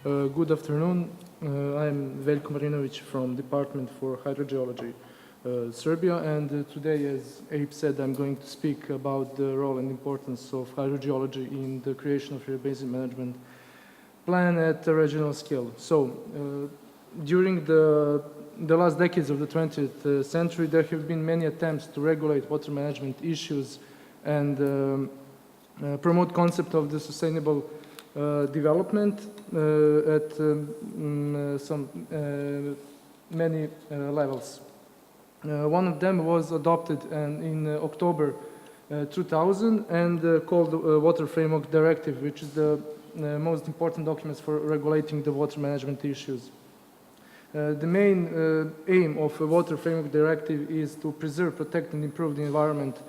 Good afternoon. I'm Veljko Marinović from Department for Hydrogeology, Serbia, and today, as Abe said, I'm going to speak about the role and importance of hydrogeology in the creation of river basin management plan at the regional scale. So, during the last decades of the 20th century, there have been many attempts to regulate water management issues and promote concept of the sustainable development at many levels. One of them was adopted in October 2000 and called the Water Framework Directive, which is the most important document for regulating the water management issues. The main aim of a Water Framework Directive is to preserve, protect and improve the environment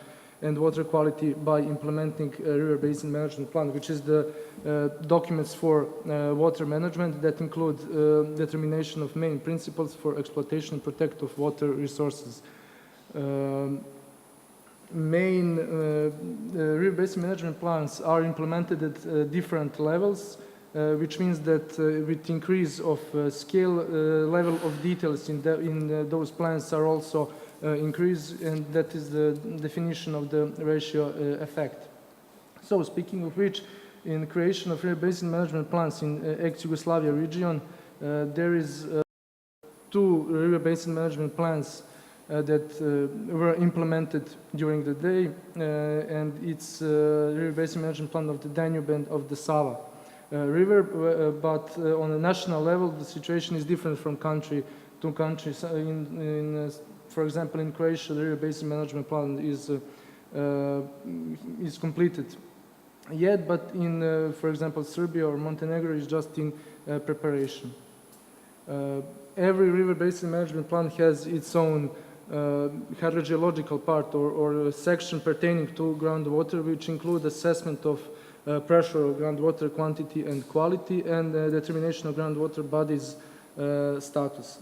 and water quality by implementing a river basin management plan, which is the documents for water management that include determination of main principles for exploitation and protect of water resources. Main river basin management plans are implemented at different levels, which means that with increase of scale, level of details in those plans are also increase, and that is the definition of the ratio effect. So, speaking of which, in creation of river basin management plans in ex-Yugoslavia region, there is two river basin management plans that were implemented during the day, and it's river basin management plan of the Danube and of the Sava river, but on a national level, the situation is different from country to country. For example, in Croatia, the river basin management plan is completed yet, but in, for example, Serbia or Montenegro is just in preparation. Every river basin management plan has its own hydrogeological part or a section pertaining to groundwater, which include assessment of pressure of groundwater quantity and quality and determination of groundwater bodies status.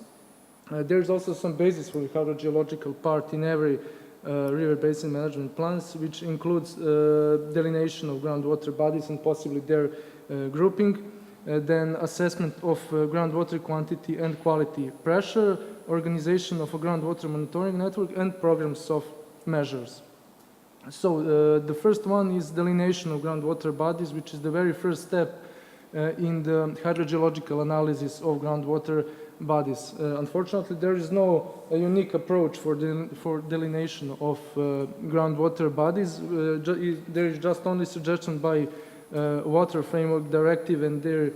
There's also some basis for the hydrogeological part in every river basin management plans, which includes delineation of groundwater bodies and possibly their grouping, then assessment of groundwater quantity and quality, pressure, organization of a groundwater monitoring network, and programs of measures. So the first one is delineation of groundwater bodies, which is the very first step in the hydrogeological analysis of groundwater bodies. Unfortunately, there is no unique approach for delineation of groundwater bodies. There is just only suggestion by Water Framework Directive and their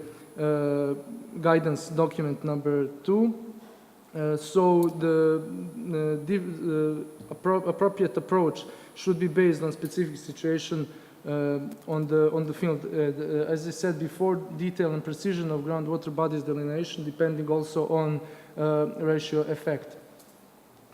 guidance document number 2. So the appropriate approach should be based on specific situation on the field. As I said before, detail and precision of groundwater bodies delineation depending also on ratio effect.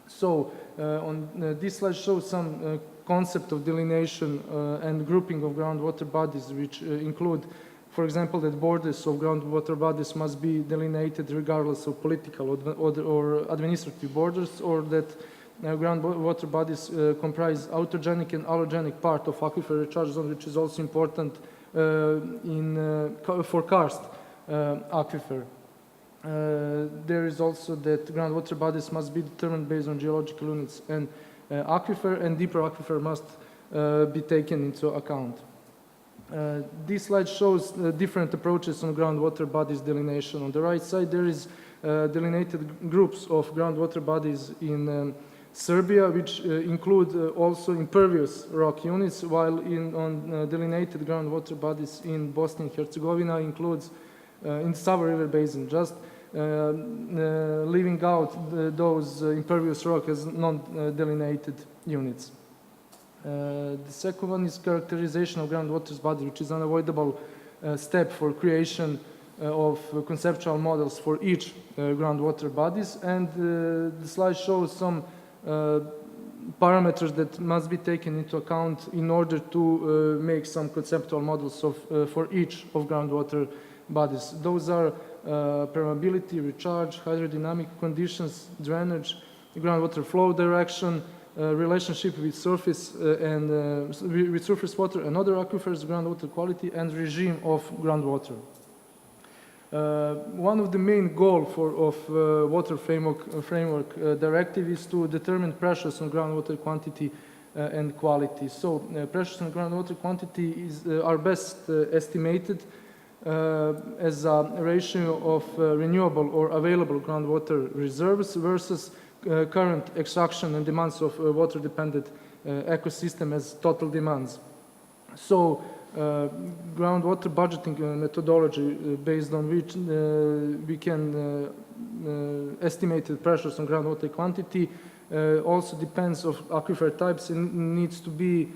So on this slide shows some concept of delineation and grouping of groundwater bodies, which include, for example, that borders of groundwater bodies must be delineated regardless of political or administrative borders, or that groundwater bodies comprise autogenic and allogenic part of aquifer recharge zone, which is also important for karst aquifer. There is also that groundwater bodies must be determined based on geological units and aquifer, and deeper aquifer must be taken into account. This slide shows different approaches on groundwater bodies delineation. On the right side, there is delineated groups of groundwater bodies in Serbia, which include also impervious rock units, while on delineated groundwater bodies in Bosnia and Herzegovina includes in Sava River Basin, just leaving out those impervious rock as non-delineated units. The second one is characterization of groundwater body, which is an unavoidable step for creation of conceptual models for each groundwater bodies, and the slide shows some parameters that must be taken into account in order to make some conceptual models for each of groundwater bodies. Those are permeability, recharge, hydrodynamic conditions, drainage, groundwater flow direction, relationship with surface with surface water and other aquifers, groundwater quality, and regime of groundwater. One of the main goals of Water Framework Directive is to determine pressures on groundwater quantity and quality. So pressures on groundwater quantity are best estimated as a ratio of renewable or available groundwater reserves versus current extraction and demands of water-dependent ecosystem as total demands. So groundwater budgeting methodology based on which we can estimate the pressures on groundwater quantity also depends on aquifer types and needs to be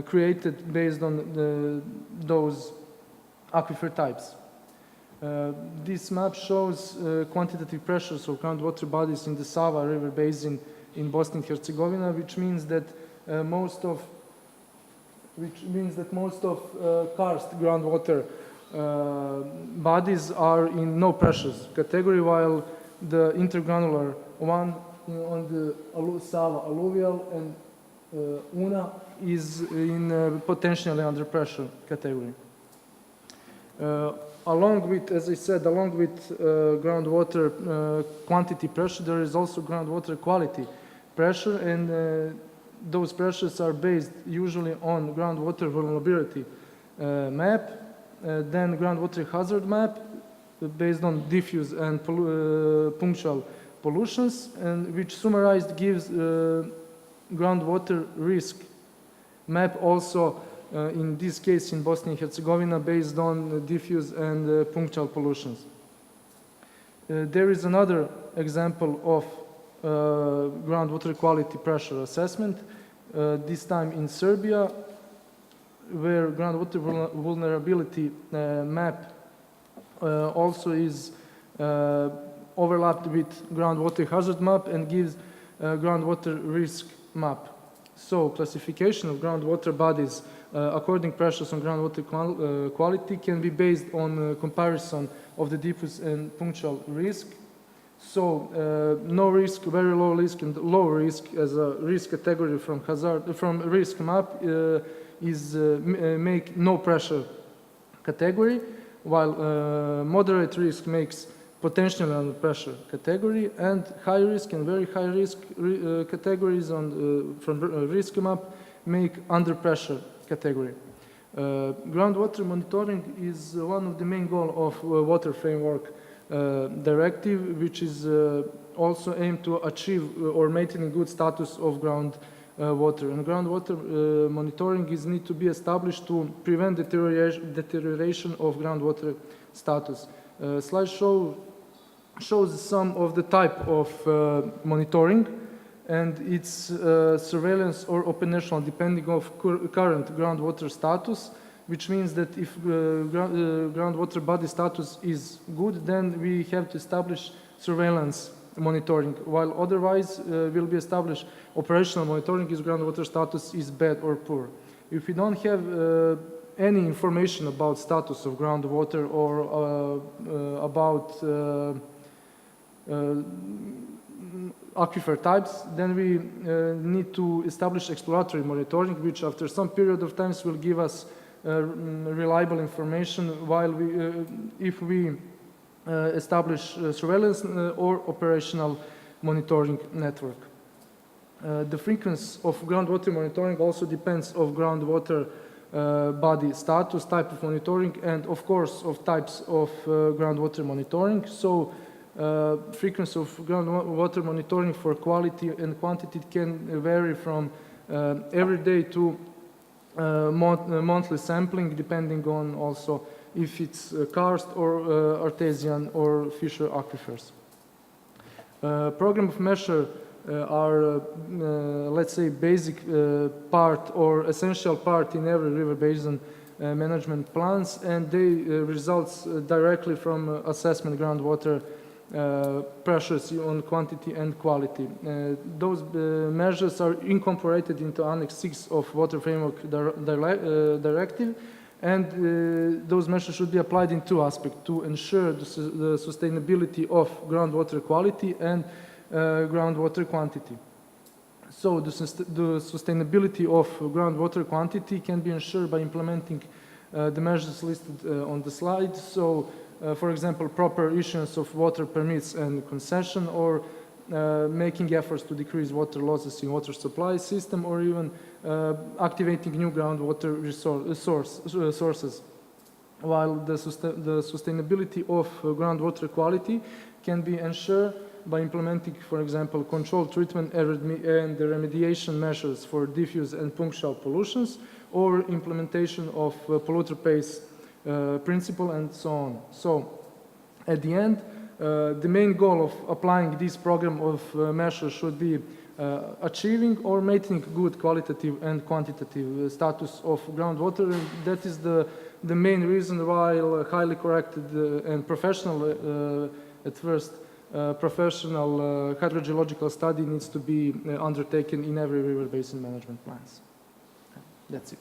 created based on those aquifer types. This map shows quantitative pressures of groundwater bodies in the Sava River Basin in Bosnia and Herzegovina, which means that most of karst groundwater bodies are in no pressures category, while the intergranular one on the Sava alluvial and Una is in potentially under pressure category. Along with, as I said, along with groundwater quantity pressure, there is also groundwater quality pressure, and those pressures are based usually on groundwater vulnerability map, then groundwater hazard map based on diffuse and punctual pollutions, and which summarized gives groundwater risk map also in this case in Bosnia and Herzegovina based on diffuse and punctual pollutions. There is another example of groundwater quality pressure assessment, this time in Serbia, where groundwater vulnerability map also is overlapped with groundwater hazard map and gives groundwater risk map. So classification of groundwater bodies according pressures on groundwater quality can be based on comparison of the diffuse and punctual risk. So no risk, very low risk, and low risk as a risk category from risk map is make no pressure category, while moderate risk makes potentially under pressure category, and high risk and very high risk categories from risk map make under pressure category. Groundwater monitoring is one of the main goals of Water Framework Directive, which is also aimed to achieve or maintain a good status of groundwater. And groundwater monitoring is need to be established to prevent deterioration of groundwater status. Slide shows some of the type of monitoring and its surveillance or operational depending on current groundwater status, which means that if groundwater body status is good, then we have to establish surveillance monitoring, while otherwise will be established operational monitoring if groundwater status is bad or poor. If we don't have any information about status of groundwater or about aquifer types, then we need to establish exploratory monitoring, which after some period of time will give us reliable information while if we establish surveillance or operational monitoring network. The frequency of groundwater monitoring also depends on groundwater body status, type of monitoring, and of course of types of groundwater monitoring. So frequency of groundwater monitoring for quality and quantity can vary from every day to monthly sampling, depending on also if it's karst or artesian or fissure aquifers. Program of measure are, let's say, basic part or essential part in every river basin management plans, and they results directly from assessment groundwater pressures on quantity and quality. Those measures are incorporated into Annex 6 of Water Framework Directive, and those measures should be applied in two aspects: to ensure the sustainability of groundwater quality and groundwater quantity. So the sustainability of groundwater quantity can be ensured by implementing the measures listed on the slide. So, for example, proper issuance of water permits and concession, or making efforts to decrease water losses in water supply system, or even activating new groundwater sources. While the sustainability of groundwater quality can be ensured by implementing, for example, controlled treatment and the remediation measures for diffuse and punctual pollutions, or implementation of polluter pays principle, and so on. So, at the end, the main goal of applying this program of measures should be achieving or maintaining good qualitative and quantitative status of groundwater. And that is the main reason why highly corrected and professional, at first, professional hydrogeological study needs to be undertaken in every river basin management plans. That's it.